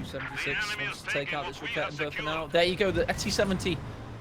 SU76 wants to take out this Rakettenwerfer for now. There you go, the XC70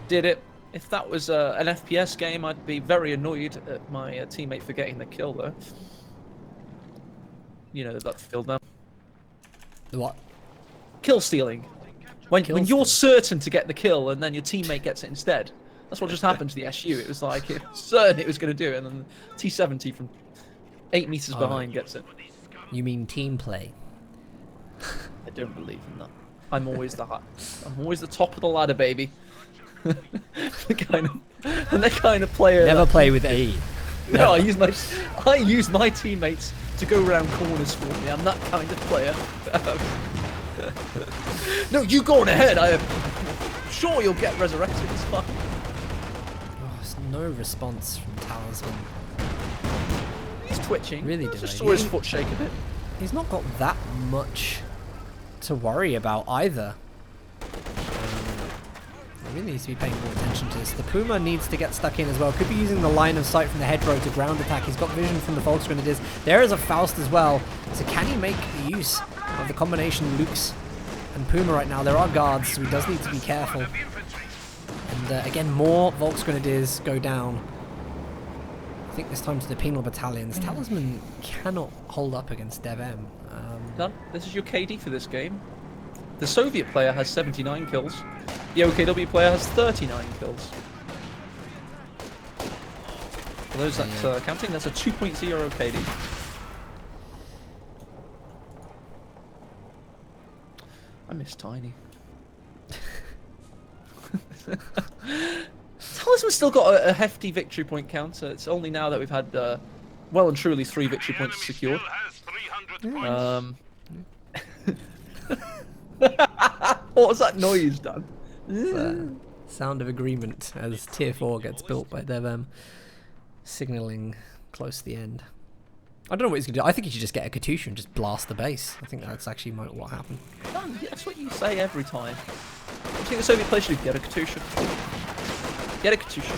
did it. If that was an FPS game, I'd be very annoyed at my teammate for getting the kill, though. You know that field now. The what? Kill stealing. When you're certain to get the kill and then your teammate gets it instead. That's what just happened to the SU. It was like, it was certain it was going to do it, and then T70 from 8 meters behind gets it. You mean team play? I don't believe in that. I'm always the top of the ladder, baby. the kind of player. Never play with A. No, I use my teammates to go around corners for me. I'm that kind of player. No, you go on ahead. I'm sure you'll get resurrected. It's fine. Oh, there's no response from Talisman. He's twitching. Really just saw his foot shake a bit. He's not got that much to worry about either. He really needs to be paying more attention to this. The Puma needs to get stuck in as well. Could be using the line of sight from the hedgerow to ground attack. He's got vision from the Volksgrenadiers. There is a Faust as well. So can he make use of the combination Lux and Puma right now? There are guards, so he does need to be careful. And again, more Volksgrenadiers go down. I think this time to the penal battalions. Talisman cannot hold up against DevM. Done. This is your KD for this game. The Soviet player has 79 kills. The OKW player has 39 kills. For those that counting, that's a 2.0 KD. I miss Tiny. Talisman's still got a hefty victory point counter. It's only now that we've had well and truly 3 victory points secured. What was that noise, Dan? Sound of agreement as Tier 4 gets built by DevM, signalling close to the end. I don't know what he's going to do. I think he should just get a Katusha and just blast the base. I think that's actually what happened. Dan, that's what you say every time. I think the Soviet player should get a Katusha. Get a Katusha.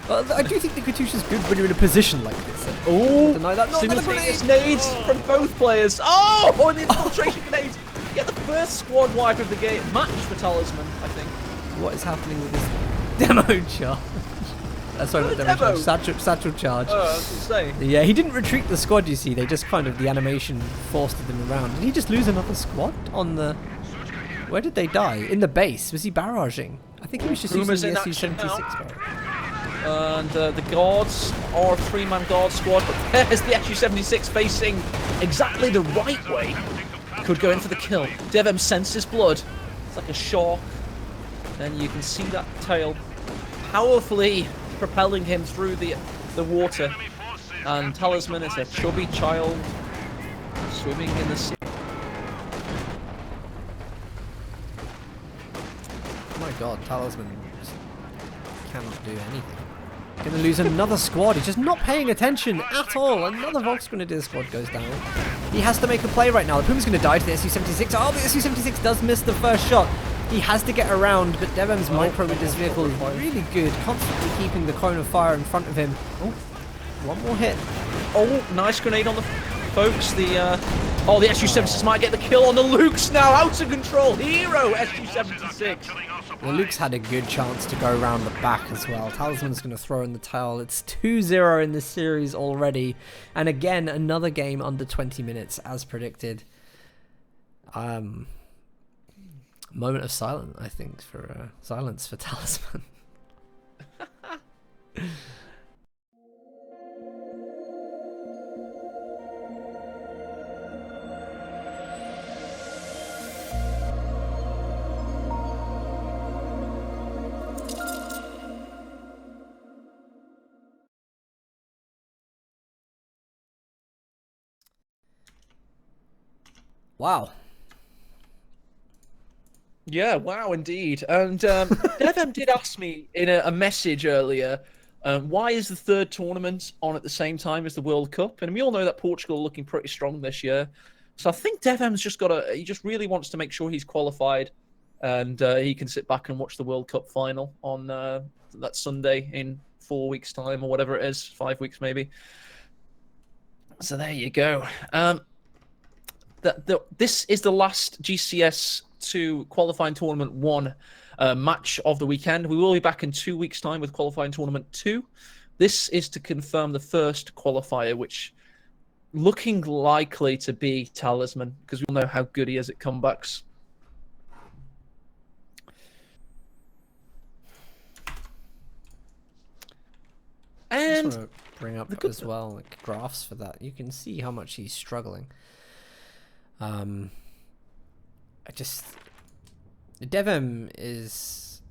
Well, I do think the Katusha's good when you're in a position like this. Oh, deny that. Simultaneous nades from both players. Oh, and the infiltration grenades. Get the first squad wipe of the game. Match for Talisman, I think. What is happening with this demo charge? Sorry, not demo charge. Satchel charge. Oh, I was going to say. Yeah, he didn't retreat the squad, you see. They just kind of, the animation forced them around. Did he just lose another squad on the... Where did they die? In the base. Was he barraging? I think he was just using the SU-76 barrage. And the guards are a 3-man guard squad, but there's the SU-76 facing exactly the right way. Could go in for the kill. DevM senses blood. It's like a shark. And you can see that tail powerfully propelling him through the water. And Talisman is a chubby child swimming in the sea. Oh my god, Talisman just cannot do anything. Gonna lose another squad. He's just not paying attention at all. Another Volksgrenadier squad goes down. He has to make a play right now. The Puma's gonna die to the SU-76. Oh, the SU-76 does miss the first shot. He has to get around, but DevM's micro with this vehicle is really good, constantly keeping the cone of fire in front of him. Oh, one more hit. Oh, nice grenade on the folks. The SU-76 might get the kill on the Lukes now. Out of control. Hero SU-76. The Luke's had a good chance to go around the back as well. Talisman's going to throw in the towel. It's 2-0 in this series already. And again, another game under 20 minutes as predicted. Moment of silence, I think, for silence for Talisman. Wow. Yeah, wow, indeed. And DevM did ask me in a message earlier, why is the third tournament on at the same time as the World Cup? And we all know that Portugal are looking pretty strong this year. So I think DevM's just he just really wants to make sure he's qualified and he can sit back and watch the World Cup final on that Sunday in 4 weeks' time or whatever it is, 5 weeks maybe. So there you go. that this is the last GCS2 qualifying tournament 1 match of the weekend. We will be back in 2 weeks' time with qualifying tournament 2. This is to confirm the first qualifier, which looking likely to be Talisman, because we all know how good he is at comebacks. And I just want to bring up as well like graphs for that. You can see how much he's struggling. Devem is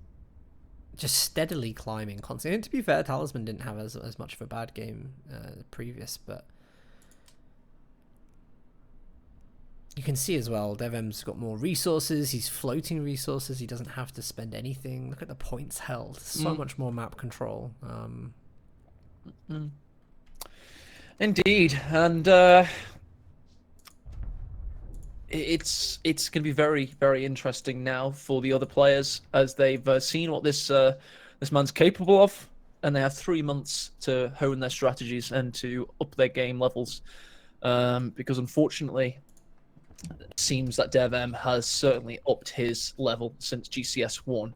just steadily climbing constantly. And to be fair, Talisman didn't have as much of a bad game previous, but you can see as well, Devem's got more resources. He's floating resources. He doesn't have to spend anything. Look at the points held. So much more map control. Indeed, and it's going to be very, very interesting now for the other players as they've seen what this man's capable of, and they have 3 months to hone their strategies and to up their game levels. Because unfortunately, it seems that DevM has certainly upped his level since GCS1.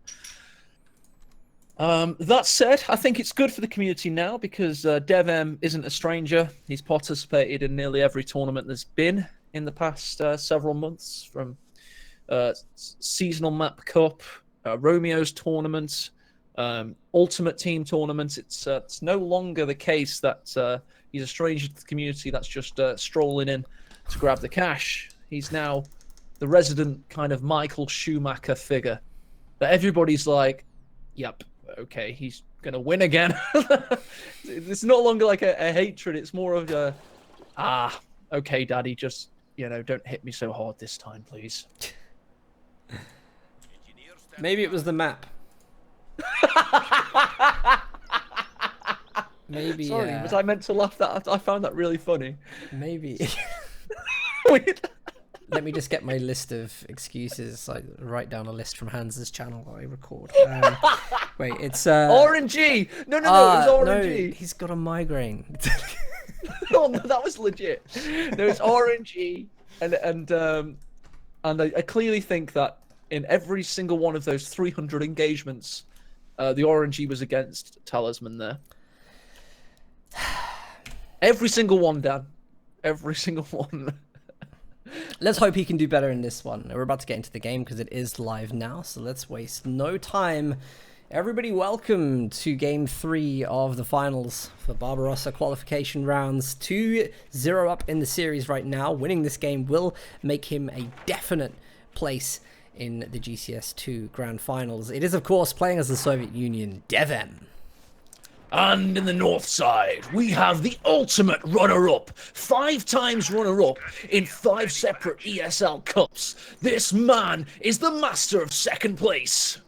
That said, I think it's good for the community now because DevM isn't a stranger. He's participated in nearly every tournament there's been in the past several months, from Seasonal Map Cup, Romeo's tournament, Ultimate Team tournament. It's no longer the case that he's a stranger to the community that's just strolling in to grab the cash. He's now the resident kind of Michael Schumacher figure that everybody's like, yep, okay, he's going to win again. It's no longer like a hatred. It's more of a, okay, daddy, just, don't hit me so hard this time, please. Maybe it was the map. Maybe. Sorry, was I meant to laugh? That I found that really funny. Maybe. Let me just get my list of excuses. I write down a list from Hans's channel that I record. Wait, it's RNG. No, it was RNG. No, he's got a migraine. No, that was legit. No, it's RNG, and I clearly think that in every single one of those 300 engagements, the RNG was against Talisman there. Every single one, Dan. Every single one. Let's hope he can do better in this one. We're about to get into the game because it is live now, so let's waste no time. Everybody, welcome to Game 3 of the finals for Barbarossa qualification rounds. 2-0 up in the series right now. Winning this game will make him a definite place in the GCS2 Grand Finals. It is, of course, playing as the Soviet Union, Devem. And in the north side, we have the ultimate runner-up, 5 times runner-up in 5 separate ESL Cups. This man is the master of second place.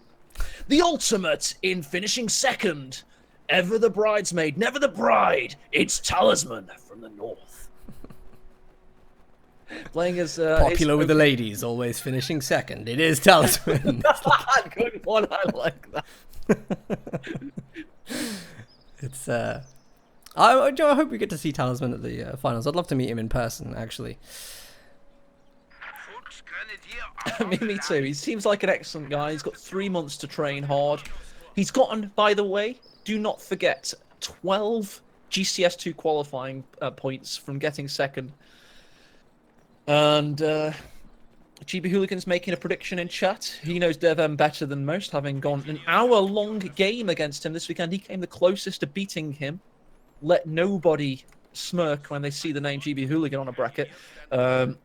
The ultimate in finishing second. Ever the bridesmaid, never the bride. It's Talisman from the north. Playing as popular with the ladies, always finishing second. It is Talisman. Good one, I like that. It's I hope we get to see Talisman at the finals. I'd love to meet him in person, actually. Me too. He seems like an excellent guy. He's got 3 months to train hard. He's gotten, by the way, do not forget, 12 GCS2 qualifying points from getting second. And GB Hooligan's making a prediction in chat. He knows Devem better than most, having gone an hour-long game against him this weekend. He came the closest to beating him. Let nobody smirk when they see the name GB Hooligan on a bracket.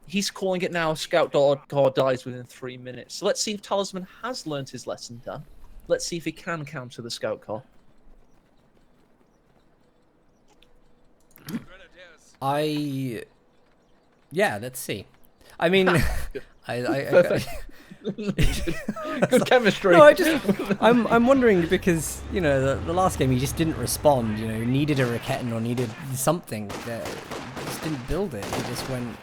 He's calling it now. Scout card dies within 3 minutes. So let's see if Talisman has learned his lesson, Dan. Let's see if he can counter the scout card. Yeah, let's see. I mean, Perfect. Good chemistry. No, I'm wondering because the last game he just didn't respond. Needed a Raketin or needed something. Just didn't build it. He just went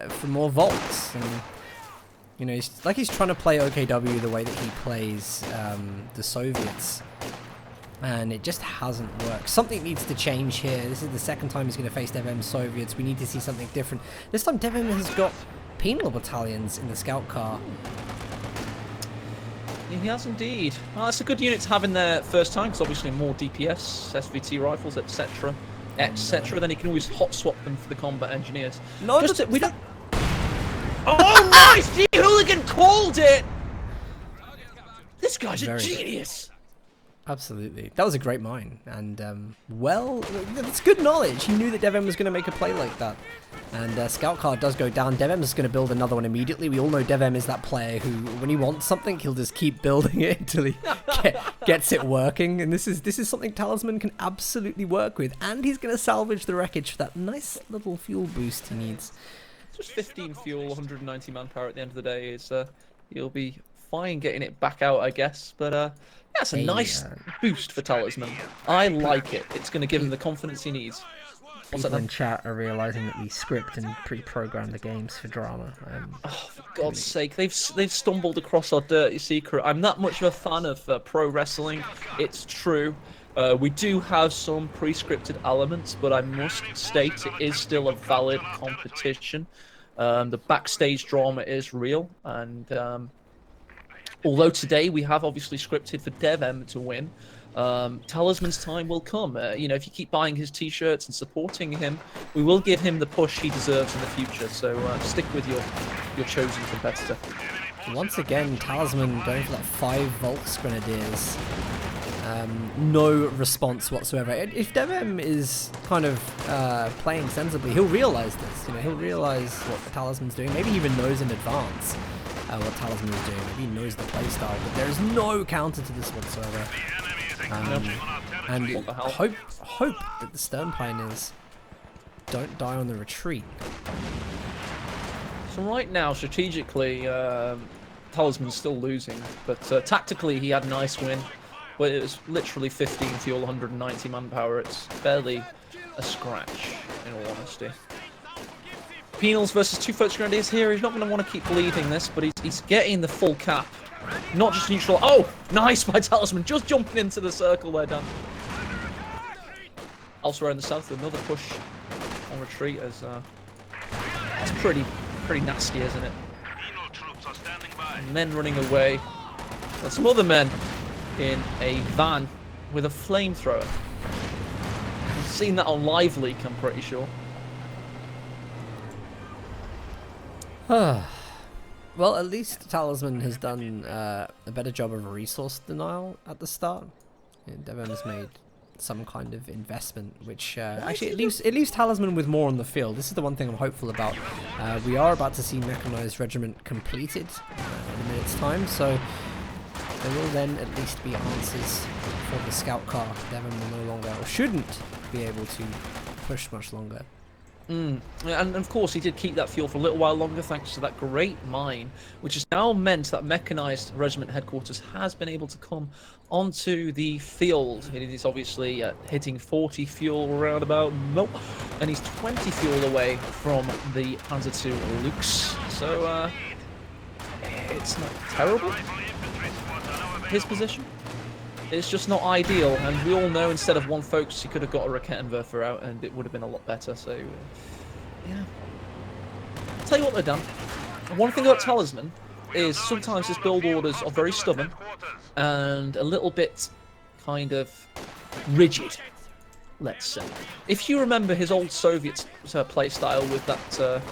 for more vaults, and he's trying to play OKW the way that he plays the Soviets, and it just hasn't worked. Something needs to change here. This is the second time he's going to face Devem Soviets. We need to see something different. This time Devem has got penal battalions in the scout car. Yeah, he has indeed. Well, it's a good unit to have in there first time, because obviously more DPS, SVT rifles, etc. etc. Then he can always hot swap them for the combat engineers. No, we don't. Oh, nice! The hooligan called it! This guy's a genius! Absolutely. That was a great mine. And, well, it's good knowledge. He knew that DevM was going to make a play like that. And Scout Car does go down. DevM is going to build another one immediately. We all know DevM is that player who, when he wants something, he'll just keep building it until he gets it working. And this is something Talisman can absolutely work with. And he's going to salvage the wreckage for that nice little fuel boost he needs. Just 15 fuel, 190 manpower at the end of the day. Is he'll be fine getting it back out, I guess. But that's a nice boost for Talisman. I like it. It's going to give him the confidence he needs. People in chat are realizing that we script and pre-program the games for drama. Oh, for God's sake, they've stumbled across our dirty secret. I'm not much of a fan of pro wrestling. It's true. We do have some pre-scripted elements, but I must state it is still a valid competition. The backstage drama is real, and although today we have obviously scripted for DevM to win, Talisman's time will come. You know, if you keep buying his t-shirts and supporting him, we will give him the push he deserves in the future. So stick with your chosen competitor. Once again, Talisman going for that 5 Volks Grenadiers. No response whatsoever. If DevM is kind of playing sensibly, he'll realize this. You know, he'll realize what the Talisman's doing. Maybe he even knows in advance what Talisman is doing. Maybe he knows the playstyle, but there is no counter to this whatsoever. And hope that the Stern Pioneers don't die on the retreat. So right now, strategically, Talisman's still losing, but tactically he had a nice win. But it was literally 15 fuel, 190 manpower. It's barely a scratch, in all honesty. Penals versus 2 Volks Grenadiers here. He's not going to want to keep bleeding this, but he's getting the full cap. Not just neutral. Oh, nice by Talisman. Just jumping into the circle there, Dan. Elsewhere in the south, another push on retreat. As that's pretty nasty, isn't it? Men running away. And some other men in a van with a flamethrower. I've seen that on Live Leak, I'm pretty sure. Well, at least Talisman has done a better job of resource denial at the start. Devon has made some kind of investment, which actually it leaves Talisman with more on the field. This is the one thing I'm hopeful about. We are about to see Mechanized Regiment completed in a minute's time, so there will then at least be answers for the scout car. Devon will no longer, or shouldn't be able to push much longer. And of course he did keep that fuel for a little while longer thanks to that great mine, which has now meant that Mechanized Regiment Headquarters has been able to come onto the field. It is obviously hitting 40 fuel roundabout, nope, and he's 20 fuel away from the Panzer II Lukes, so it's not terrible, his position. It's just not ideal, and we all know instead of 1 Volks, he could have got a Raketenwerfer out, and it would have been a lot better. So, yeah. I'll tell you what, though, Dan. One thing about Talisman is sometimes his build orders are very stubborn and a little bit kind of rigid, let's say. If you remember his old Soviet playstyle with that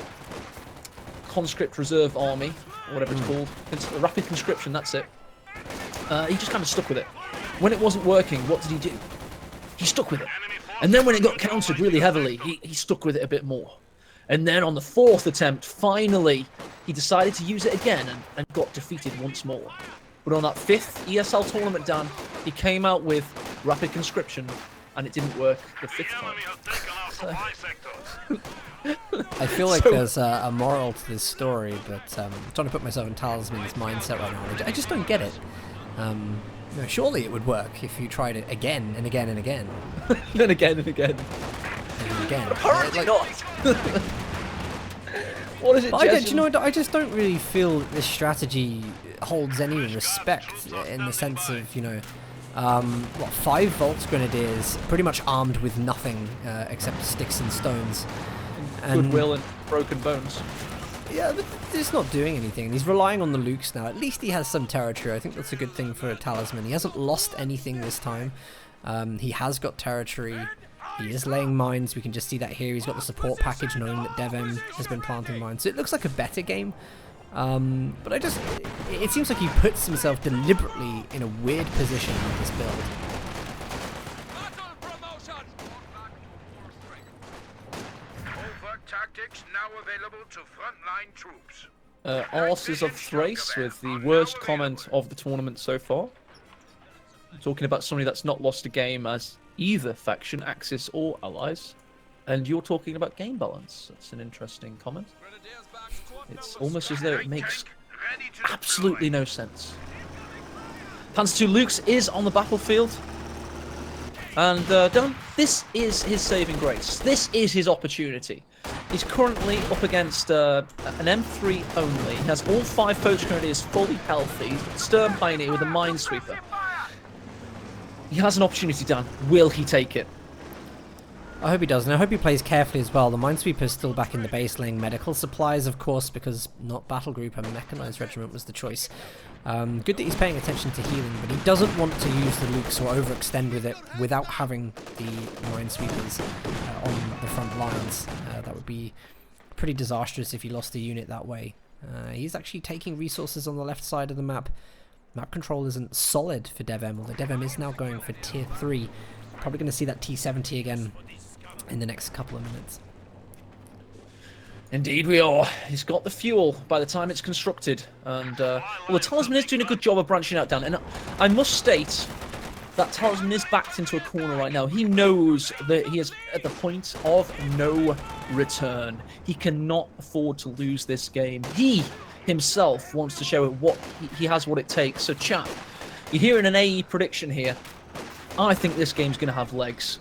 conscript reserve army, or whatever it's called, rapid conscription, that's it. He just kind of stuck with it. When it wasn't working, what did he do? He stuck with it. And then when it got countered really heavily, he stuck with it a bit more. And then on the 4th attempt, finally, he decided to use it again and got defeated once more. But on that 5th ESL tournament, Dan, he came out with rapid conscription, and it didn't work the 5th time. I feel like there's a moral to this story, but I'm trying to put myself in Talisman's mindset right now. I just don't get it. No, surely it would work if you tried it again and again and again. Then again and again. And again. Apparently not. What is it, I just don't really feel that this strategy holds any respect in the sense of, 5 Volks Grenadiers pretty much armed with nothing except sticks and stones. And goodwill and broken bones. Yeah, but it's not doing anything. He's relying on the Lukes now. At least he has some territory. I think that's a good thing for a Talisman. He hasn't lost anything this time. He has got territory. He is laying mines. We can just see that here. He's got the support package knowing that DevM has been planting mines. So it looks like a better game. But it seems like he puts himself deliberately in a weird position with this build. Tactics now available to frontline troops. Arses of Thrace with the worst comment of the tournament so far. Talking about somebody that's not lost a game as either faction, Axis or allies. And you're talking about game balance. That's an interesting comment. It's almost as though it makes absolutely no sense. Panzer II Lukes is on the battlefield. And this is his saving grace. This is his opportunity. He's currently up against an M3 only. He has all 5 Poacher Grenadiers fully healthy. Stern Pioneer with a Minesweeper. He has an opportunity, Dan. Will he take it? I hope he does, and I hope he plays carefully as well. The Minesweeper is still back in the base laying medical supplies, of course, because not Battle Group and Mechanized Regiment was the choice. Good that he's paying attention to healing, but he doesn't want to use the Lukes or overextend with it without having the Minesweepers on the front lines. That would be pretty disastrous if he lost a unit that way. He's actually taking resources on the left side of the map. Map control isn't solid for DevM, although DevM is now going for tier 3. Probably going to see that T70 again in the next couple of minutes. Indeed we are. He's got the fuel by the time it's constructed. And, well, the Talisman is doing a good job of branching out, Dan. And I must state that Talisman is backed into a corner right now. He knows that he is at the point of no return. He cannot afford to lose this game. He himself wants to show it what he has what it takes. So, chat, you're hearing an AE prediction here. I think this game's going to have legs.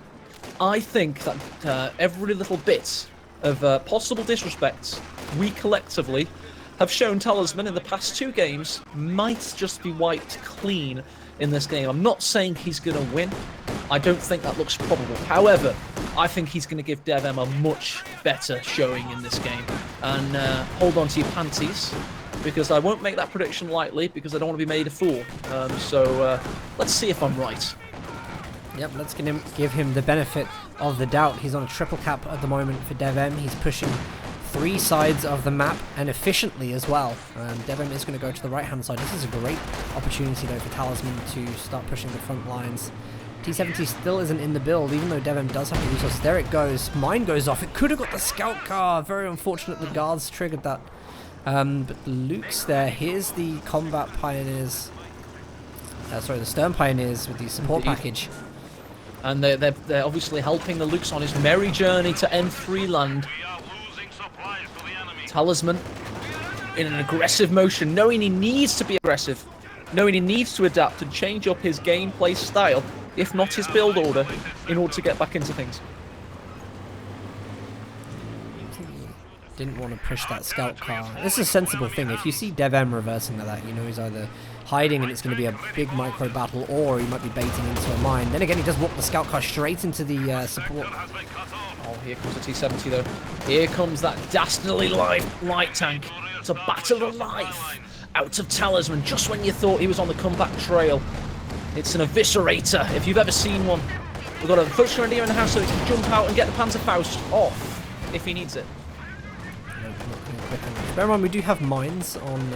I think that every little bit of possible disrespect we collectively have shown Talisman in the past 2 games might just be wiped clean in this game. I'm not saying he's going to win. I don't think that looks probable. However, I think he's going to give DevM a much better showing in this game. And hold on to your panties, because I won't make that prediction lightly, because I don't want to be made a fool. So let's see if I'm right. Yep, let's give him the benefit of the doubt. He's on a triple cap at the moment for DevM. He's pushing 3 sides of the map, and efficiently as well. DevM is going to go to the right-hand side. This is a great opportunity, though, for Talisman to start pushing the front lines. T70 still isn't in the build, even though DevM does have the resources. There it goes. Mine goes off. It could have got the scout car. Very unfortunate the guards triggered that. But Luke's there. Here's the combat pioneers. Sorry, the Stern Pioneers with the support package. And they're obviously helping the Lukes on his merry journey to M3 land. Talisman in an aggressive motion, knowing he needs to be aggressive, knowing he needs to adapt and change up his gameplay style, if not his build order, in order to get back into things. Didn't want to push that scout car. This is a sensible thing. If you see DevM reversing like that, you know he's either hiding and it's going to be a big micro battle, or he might be baiting into a mine. Then again, he does walk the scout car straight into the support. Oh, here comes the T70 though. Here comes that dastardly light tank to batter the life out of Talisman just when you thought he was on the comeback trail. It's an eviscerator, if you've ever seen one. We've got a Poacher Grenadier in the house so he can jump out and get the Panzerfaust off if he needs it. Bear in mind, we do have mines on